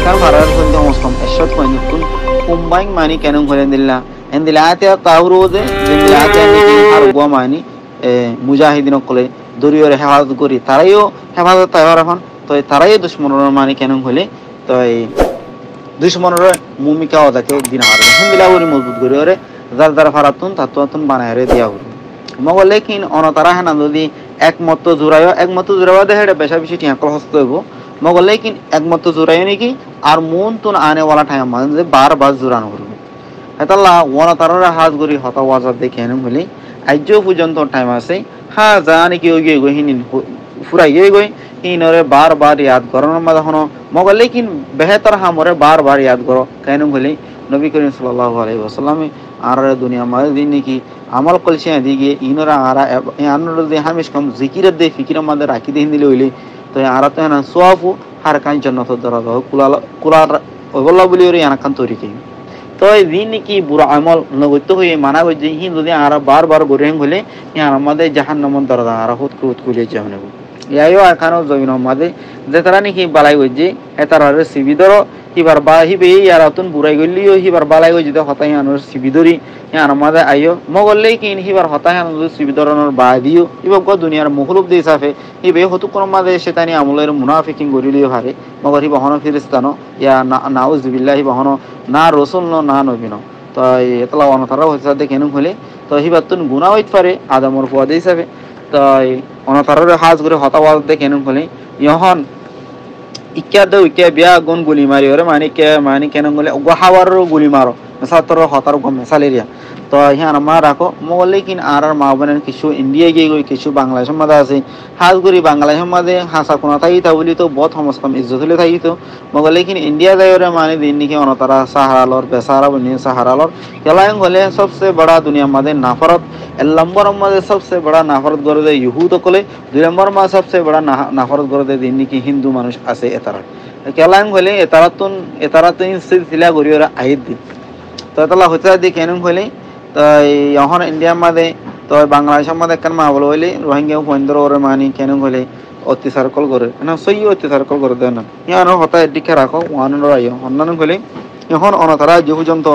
Kan farar kun de muslim ashot ko ni kun kumbang mani kenung holen dilla endilate tawrude endilate ni har go mani mujahidin kole duriore hafazat kori tarayo hafazat tawarafan to tarayo dushmonor mani kenung hole to dushmonor mumika odake din har endila uri mojbut goriore dar faratun tatun banayre dia uri মগো লেকিন অনতারা হেনা যদি একমত জোরাইও দে হেডে বেশা বেশি টিয়া call হস্ত হইব মগো লেকিন একমত জোরাইও নাকি আর মন তুন আনে ওয়ালা টাইম মানে বারবার জোরানো করব হেতাল্লা অনতারা হাজ গরি হতা ওয়াজাব দেখে এনে বলি আইজো পর্যন্ত টাইম আছে হ্যাঁ জানি কি ওই গই হিনিন ফুরাই গই হিনরে বারবার ইয়াদ করানোর মাঝে হনো মগো লেকিন বেহতর হামরে বারবার ইয়াদ করো কেন বলি নবী করিম সাল্লাল্লাহু আলাইহি ওয়াসাল্লাম আর দুনিয়া মাঝে দিন নাকি আমল কলছে দিকে ইনরা আরা আনর দে হামেশ কম জিকির দে ফিকির মধ্যে রাখি দেন দিলে হইলে তো আরা তো না সোয়াফু হার কান জান্নাত দরা দাও কুলার ওইবল্লা বলি ওরে আনা কান তরি কি তো এই দিন কি বুড়া আমল নগত হয়ে মানা হই যে হি যদি আরা বারবার গরেন হলে ইয়ার মধ্যে জাহান্নাম দরা আরা হুত কুলে যাবে ইয়ায়ো আখানো জমিন মধ্যে যে তারা নাকি বালাই হই যে এতারে সিবিদর হিবার বা হিবে ইয়ারাতুন বুড়াই গলিও হিবার বালাই হই যদি হতাই আনর সিবিদরি ইয়ার মধ্যে আইও মগললে কিন হিবার হতাই আনর সিবিদরনর বা দিও ইবক দুনিয়ার মুখলুব দি সাফে হিবে হতু কোন মধ্যে শয়তানি আমলের মুনাফিকিন গরিলিও হারে মগর হিবা হন ফিরিস্তানো ইয়া নাউজ বিল্লাহি বহন না রাসূল না নবী ন তো এতলা অনতারা হইছে দেখেন হলে তো হিবাতুন গুনাহ হইতে পারে আদমর পদ হিসাবে তো অনতারার হাজ করে হতাওয়াজ দেখেন হলে ইহন ইক্কা বিয়া গুন গুলি মারি ওরে মানি কেন বলে গোহাওয়ার গুলি মারো সাতর হতার গম মেসালেরিয়া তো হিয়ান মা রাখো মগলে কিন আর মা বনেন কিছু ইন্ডিয়া গিয়ে গই কিছু বাংলাদেশের মধ্যে আছে হাজ করি বাংলাদেশের মধ্যে হাসা কোনা থাকি তা বলি তো বহুত সমস্ত ইজ্জত হলে থাকি তো মগলে কিন ইন্ডিয়া যায় ওরে মানে দিন নিকে অনতারা সাহারালর বেসারা বনি সাহারালর কেলায়ং হলে সবচেয়ে বড় দুনিয়া মধ্যে নাফরত এক নম্বর মধ্যে সবচেয়ে বড় নাফরত করে দে ইহুদ কলে দুই নম্বর মা সবচেয়ে বড় নাফরত করে দে দিন নিকে হিন্দু মানুষ আছে এতারা কেলায়ং হলে এতারাতুন সিলসিলা গরিয়রা আইদ দি তো তালা হতে দি কেন হলে তো এখন ইন্ডিয়ার মধ্যে তো বাংলাদেশের মধ্যে কেন মা বলে হইলে রোহিঙ্গা পয়েন্দ্র ওরে মানি কেন হলে অত্যাচার কল করে না সই অত্যাচার কল করে দেয় না ইয়ার হতা দিকে রাখো ওয়ানোর আইও অন্যান্য হলে এখন অনতারা যে পর্যন্ত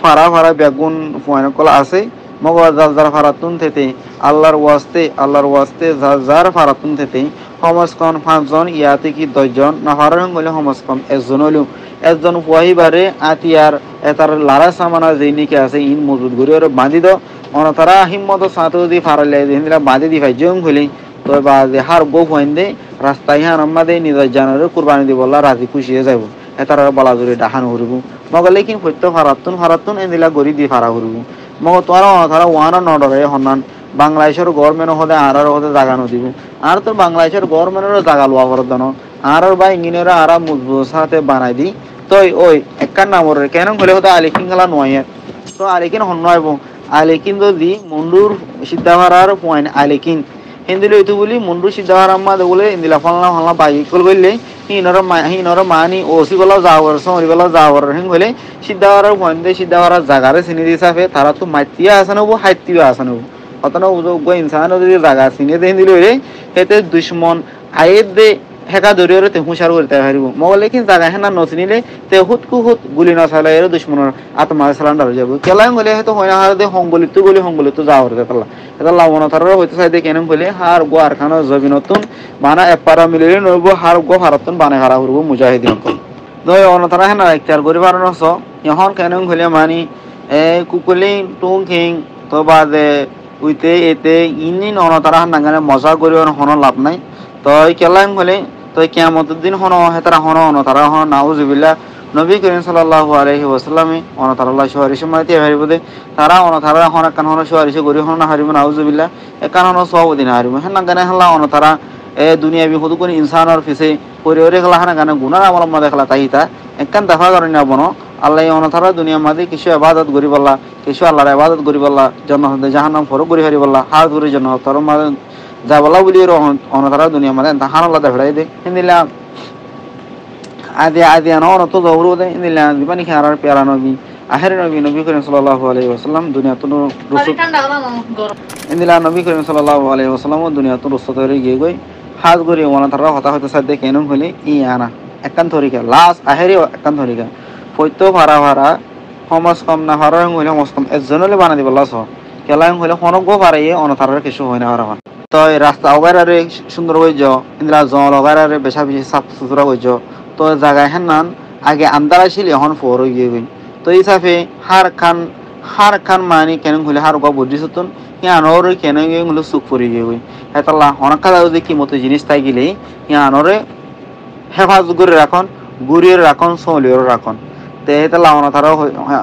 ফারা বেগুন পয়েন্ট কল আছে মগর যার ফারাতুন থেকে আল্লাহর ওয়াস্তে যার ফারাতুন থেকে সমাজখন 5 জন ইয়াতে কি 10 জন না ফারাং হলে সমাজখন একজন হলেও একজন পুয়াহিবারে আতিয়ার এটার লারা সামানা যেইনিকে আছে ইন মজুদ গড়ি ওরে বাঁধি দাও অনতারা হিম্মত সাথে যদি ফারালে হিন্দিরা বাঁধি দি ভাই জং হইলে তো বা যে হার গো হইন্দে রাস্তায় হান আমাদের নিজের জানারে কুরবানি দিব আল্লাহ রাজি খুশি হয়ে যাব এটার বালা জুড়ে ডাহান হরিব মগলে কিন ফত্য ফারাতুন এদিলা গড়ি দি ফারা হরিব মগ তোরা অনতারা ওয়ানা নডরে হনান বাংলাদেশের গভর্নমেন্ট হতে আর হতে জায়গা নদিব আর তো বাংলাদেশের গভর্নমেন্টের জায়গা লওয়া করদানো আর বা ইঞ্জিনিয়ার আর মজবুত সাথে বানাই দি তো ওই একখান নামর কেন হলে হতে আলিকিন খেলা নয় তো আলিকিন হন নয় আলিকিন যদি মুন্ডুর সিদ্ধাভারার পয়েন্ট আলিকিন হিন্দিলে হইতো বলি মুন্ডুর সিদ্ধাভারার মাঝে বলে ইন্দিলা ফালনা বাইকল করলে হিনর মানি ওসি গলা যাওয়ার সময় গলা যাওয়ার হিং হলে সিদ্ধাভারার পয়েন্ট সিদ্ধাভারার জায়গারে চিনি দিছাফে তারা তো মাইতিয়া আসা নেবো হাইতিও আসা নেবো অতন ইনসান যদি জায়গা চিনি দিয়ে দিলে হইলে সেতে দুশ্মন আয়ের দে হেকা দরিয়রে তে হুঁশার করতে পারিব মগলে কিন্তু জায়গা হেনা নচিনিলে তে হুতকু গুলি নচালে এর দুশ্মনের আত্মা সালান্ডার যাব কেলাই গলে হয়তো হয় না হার দে সংগলিত যাওয়ার দেখালা এটা লাবণ তার হইতে চাই দে কেন বলে হার গো আর খানো জমিনতুন বানা এপারা মিলিলে নইব হার গো ভারতন বানে হারা হরব মুজাহিদিন কল দয় অনতারা হেনা ইখতিয়ার করি পারনস এখন কেন হলে মানি কুকুলি টুং কিং তো বাদে উইতে এতে ইনিন অনতারা নাগানে মজা করি হন লাভ নাই তো কেলাই হলে তো কিয়ামতের দিন হন হেতারা হন অনতারা হন নাউজুবিল্লাহ নবী করিম সাল্লাল্লাহু আলাইহি ওয়াসাল্লাম অনতারাল্লাহ সুয়ারিশ মাইতে হারিবদে তারা অনতারা হন কান হন সুয়ারিশ গরি হন হারিব নাউজুবিল্লাহ একান হন সওদিন হারিব হেন নাগানে হলা অনতারা দুনিয়া বি হুদু কোন ইনসানর ফিসে পরিওরে খেলা হানা গানে গুনার আমল মধ্যে খেলা তাইতা একখান দফা করেন না বনো আল্লাহ অনতারা দুনিয়া মাঝে কিছু ইবাদত করি বললা কিছু আল্লাহর ইবাদত করি বললা জান্নাত জাহান্নাম ফরক করি হারি বললা হাত ধরে জান্নাত তর মাঝে যা বলা বলি অনতারা দুনিয়া মাঝে তাহান আল্লাহ দেখাই দে হিন্দিলা আদি আনো তো দৌড় দে হিন্দিলা দিবানি খারার পেয়ারা নবী আহের নবী নবী করিম সাল্লাল্লাহু আলাইহি ওয়াসাল্লাম দুনিয়াতুন রসুল ইন্দিলা নবী করিম সাল্লাল্লাহু আলাইহি ওয়াসাল্লাম দুনিয়াতুন রসুল ধরে গিয়ে গই হাজ গরি ওনা তারা হতা হতে সাথে কেন হলে ই আনা একান তরিকা লাস্ট আহেরি একান তরিকা ফৈতো ভাড়া ভাড়া সমাজ কম না ভাড়া হইলে সমাজ কম একজনলে বানা দিব লাস কেলাই হইলে হনক পারাইয়ে অনতারার কিছু হয় না হারা তো রাস্তা অগারে সুন্দর হয়ে যাও ইন্দিরা জল অগারে বেশা বেশি সাফ সুতরা হয়ে যাও তো জায়গায় হেন নান আগে আন্দারা ছিল এখন ফোর হয়ে গিয়ে গই তো এই হিসাবে হার খান মানি কেন হলে হার গা বুদ্ধি সতন ইয়ানোর কেন হলো সুখ পড়ে গিয়ে গই হেতাল্লা অনেক যদি কি মতো জিনিস তাই গেলে ইয়ানোরে হেফাজত করে রাখন গুড়িয়ে রাখন সলিয়ে রাখন তে হেতাল্লা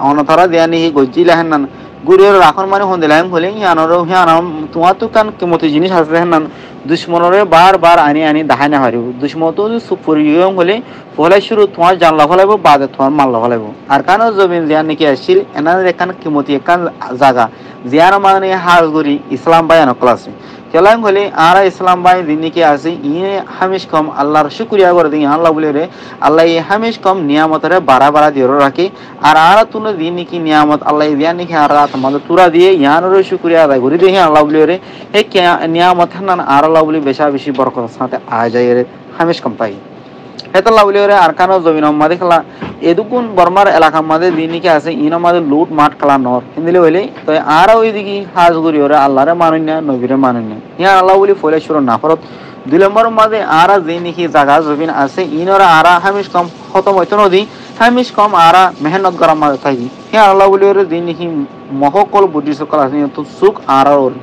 অনতারা দেয়া নি গজিলা হেন নান গুড়িয়ে রাখন মানে হন দিলাম হলে ইয়ানোর হিয়ানাম তোমার তো কান কি মতো জিনিস আছে হেন নান দুশ্মনরে বার আনি আনি দাহাই না হারিব দুশ্মন তো সুখ পড়ে গিয়ে হলে পহলে শুরু তোমার জানলা ফলাইব বাদে তোমার মাল্লা ফলাইব আর কানো জমিন জিয়ান নাকি আসছিল এনাদের এখান কিমতি এখান জায়গা জিয়ান মানে হার গরি ইসলাম ভাই নকল আছে কেলাম হলে আর ইসলাম ভাই দিন নাকি আছে ইয়ে হামিশ কম আল্লাহর শুক্রিয়া করে দিই আল্লাহ বলে রে আল্লাহ এই হামিশ কম নিয়ামতরে বাড়া দিয়ে রাখি আর তুনো দিন নাকি নিয়ামত আল্লাহ দিয়ান নাকি আর তোমাদের তুরা দিয়ে ইয়ানোর শুক্রিয়া আদায় করি দিয়ে আল্লাহ বলে রে এই নিয়ামত হান্নান আর আল্লাহ বলে বেশি বরকত সাথে আ যায় রে হামিশ কম পাই হেতাল্লা বলি ওরে আর কানো জমিন মাদে খেলা এদুকুন বর্মার এলাকার মাঝে দিনকে আছে ইন মাঝে লুট মাঠ খেলা নর হিন্দিলে হইলে তো আর ওই দিকে হাজ করি ওরে আল্লাহরে মানুন না নবীরে মানুন না ইয়া আল্লাহ বলি ফলে শুরু না ফরত 2 নম্বর মাঝে আর দিনকি জায়গা জমিন আছে ইনরা আর হামিশ কম খতম হইতো নদী হামিশ কম আর মেহনত করার মাঝে থাকি ইয়া আল্লাহ বলি ওরে দিনকি মহকল বুদ্ধি সকল আছে তো সুখ আর ওর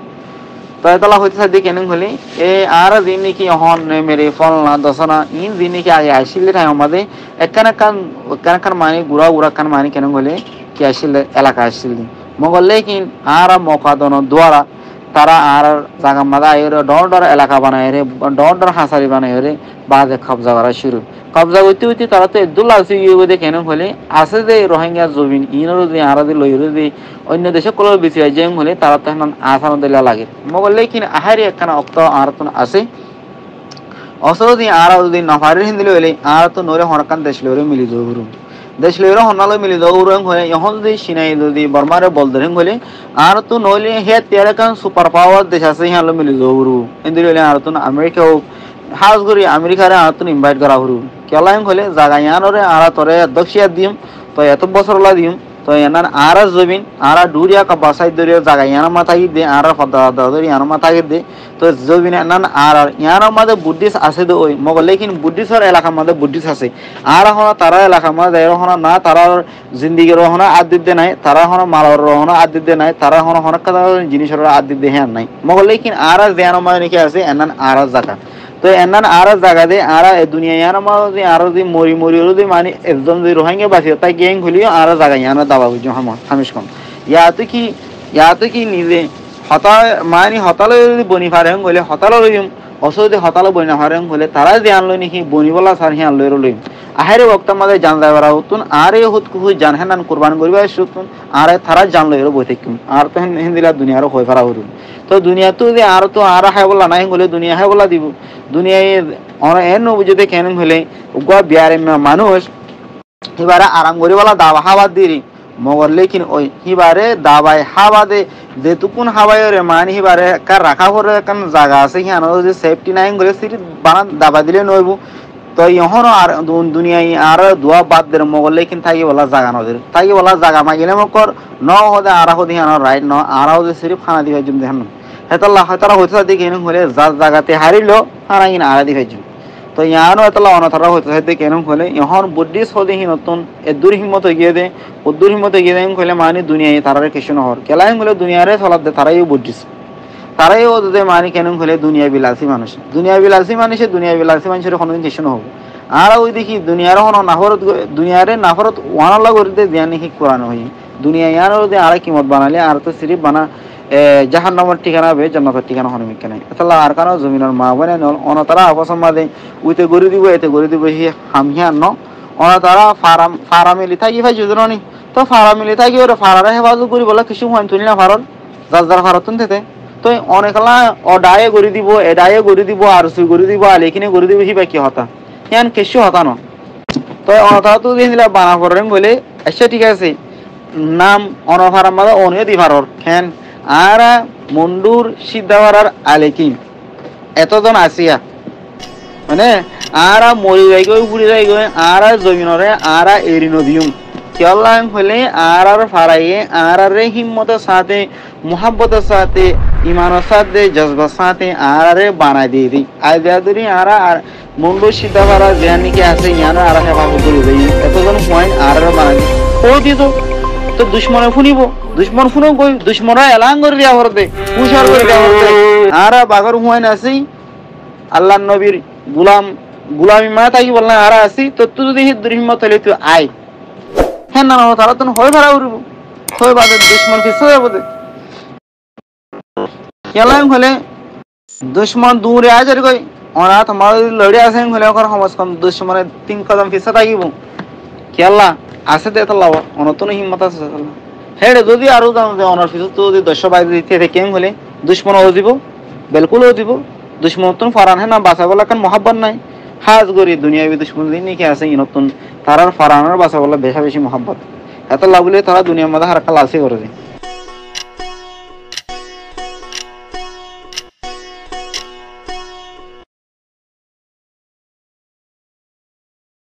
তালা হইতে সাথে কেন হলে এ আর দিন নাকি হন মেরে ফল না দশনা ইন দিন নাকি আগে আসলে টাইম আমাদের একখান মানে গুড়া কান মানে কেন হলে কি আসলে এলাকা আসলে মগলে কি আর মৌকা দন দ্বারা তারা আর জায়গা মাদা আইরে ডর এলাকা বানায় রে ডর হাসারি বানায় রে বাদে কবজা করা শুরু কবজা হইতে তারা তো একদুল আছে ইয়ে কেন হলে আছে যে রোহিঙ্গা জমিন ইনরও যে আর লইরও যে অন্য দেশে কল বেশি হয় যে হলে তারা তো এখন আসানো দিলা লাগে মগলে কি আহারি একখানা অক্ত আর তো আছে অসর দিয়ে আর যদি নফারের হিন্দিলে হলে আর তো নরে হরকান দেশ লইরে মিলি যাবো দেশ লইরে হনালো মিলি যাবো হলে এখন যদি সিনাই যদি বর্মারে বল ধরে হলে আর তো নইলে হে তেরকান সুপার পাওয়ার দেশ আছে হিয়ালো মিলি যাবো হিন্দিলে হলে আর তো আমেরিকা হোক হাজ করি আমেরিকারে আর তো ইনভাইট করা হরু কেলাইম হলে জায়গা ইয়ানরে আর তোরে অধ্যক্ষিয়া দিম তো এত বছর লা দিম তো এনার আর জমিন আর ডুরিয়া কা বাসাই দরিয়া জায়গা ইয়ার মাথায় দে আর ফদা দরি ইয়ার মাথায় দে তো জমিন এনার আর ইয়ার মাঝে বুদ্ধিস আছে দে ওই মগ লেকিন বুদ্ধিসর এলাকার মাঝে বুদ্ধিস আছে আর হনা তারা এলাকার মাঝে হনা না তারার জিন্দিগির হনা আদিত দে নাই তারা হনা মালর হনা আদিত দে নাই তারা হনা হনা কাদা জিনিসের আদিত দে হ্যাঁ নাই মগ লেকিন আর জিয়ার মাঝে নাকি আছে এনার আর জায়গা তো এনান আর জায়গা দে আর দুনিয়া ইয়ার মাঝে আর যদি মরি যদি মানে একজন যদি রোহিঙ্গা বাসি তাই গ্যাং খুলিও আর জায়গা ইয়ার দাবা বুঝো হামিশ কম ইয়াতো কি নিজে হতা মানে হতালো যদি বনি ফারে হলে হতালো লইম অসদি হতালো বনি না ফারে হলে তারা যে আনলো নাকি বনিবলা সার হিয়ান লইরো লইম আহের বক্তা মাঝে জান যাবার হতুন আর এ হুত কুহু জান হেনান কুরবান করিবা সুতুন আর তারা জান লইরো বই থাকিম আর তো হিন্দিলা দুনিয়ার হই ফারা হরুন তো দুনিয়া তো যে আর তো আর হাই বলা নাই হলে দুনিয়া হাই বলা দিব দুনিয়ায় এন বুঝতে কেন হলে উগা বিয়ারে মানুষ এবারে আরাম করিবলা দাবা হাওয়া দিরি মগর লেকিন ওই হিবারে দাবাই হাওয়া দে যেটুকুন হাওয়ায় রে মানে হিবারে কার রাখা করে কান জায়গা আছে হিয়ান যে সেফটি নাই গলে সিটি বানা দাবা দিলে নইবো তো ইহনো আর দুনিয়ায় আর দোয়া বাদ দে মগর লেকিন থাকি বলা জায়গা নদের থাকি বলা জায়গা মাগিলে মকর ন হদে আর হদে হিয়ান রাইট ন আর হদে সিরিফ খানা দিবে জুম দেখান হেতাল্লাহ হয়তারা হইতে দেখে হলে যার জায়গাতে হারিলো হারাইন আর দিবে জুম তো ইয়ানো এতলা অনথারা হইতে সাথে কেন হলে ইহন বুদ্ধিস হদে হি নতুন এদুর হিম্মত গিয়ে দে উদ্দুর হিম্মত গিয়ে দেন হলে মানে দুনিয়ায় তারারে কিছু নহর কেলাই হলে দুনিয়ারে চলাত দে তারাইও বুদ্ধিস তারাইও ওদের মানে কেন হলে দুনিয়া বিলাসী মানুষে দুনিয়া বিলাসী মানুষের কোনো কিছু নহব আর ওই দেখি দুনিয়ার হন নাফরত দুনিয়ারে নাফরত ওয়ানাল্লা করে দে জ্ঞান নাকি কোরআন হই দুনিয়া ইয়ারও দে আর কিমত বানালে আর তো সিরিফ বানা জাহান্নামের ঠিকানা বে জান্নাতের ঠিকানা হন মিকে নাই তাহলে আর কারণ জমিনের মা বনে নল অনতারা অপসম মাদে উইতে গরি দিব এতে গরি দিব হি হামহিয়ান ন অনতারা ফারামিলি থাকি ভাই যুদরনি তো ফারামিলি থাকি ওরে ফারারে হেফাজত করি বলা কিছু হন তুলি না ফারন যার ফারাতুন তেতে তো অনেকলা অডায়ে গরি দিব এডায়ে গরি দিব আর সুই গরি দিব আলেকিনে গরি দিব হিবা কি হতা ইয়ান কিছু হতা ন তো অনতারা তো দিলা বানা করেন বলে আচ্ছা ঠিক আছে নাম অনফারার মাঝে অনিয় দিভারর খেন আরা মন্ডুর সিদ্ধাওয়ারার আলেকিম এতজন আসিয়া মানে আরা মরি যাই গই পুড়ি যাই গই আরা জমিনরে আরা এরি নদিউম কেলাং হলে আর ফারাইয়ে আরে হিম্মতের সাথে মোহাব্বতের সাথে ইমানের সাথে জজবার সাথে আরে বানাই দিয়ে দিই আই দেয়া ধরি আর মন্ডু সিদ্ধা ফারা যে কি আছে ইয়ানো আর হেফাজত করে দেই এতজন পয়েন্ট আর বানাই ও দিত তো দুশ্মনে ফুনিব দুশ্মন ফুনো গই দুশ্মনরা এলাং করে দেওয়া হরতে পুষার করে দেওয়া হরতে আর বাগর হুয়াইন আছে আল্লাহ নবীর গুলামি মা তাই বলনা আর আসি তো তুই যদি হিম্মত হলে তুই আয় হ্যাঁ না তারা তো হয় ভাড়া উঠব হয় বাদে দুশ্মন কিছু যাবো কেলাম হলে দুশ্মন দূরে আজার গই ওরা তোমার লড়ে আসেন হলে ওখানে সমাজ কম দুশ্মনের 3 কদম পিছা থাকিব কেলা আছে তো এত লাভ অনতন হিম্মত আছে হেড়ে যদি আরো জানো যে অনার পিছু তো যদি 10 বাইরে দিতে কেম হলে দুশ্মন ও দিব বিলকুল ও দিব দুশ্মন তো ফারান হ্যাঁ না বাঁচা বলা কারণ মহাব্বত নাই হাজ গরি দুনিয়াবি দুশ্মন দিন নাকি আছে নতুন তারার ফারানোর বাঁচা বলা বেশা বেশি মহাব্বত এত লাভলে তারা দুনিয়ার মধ্যে হার কাল আসে করে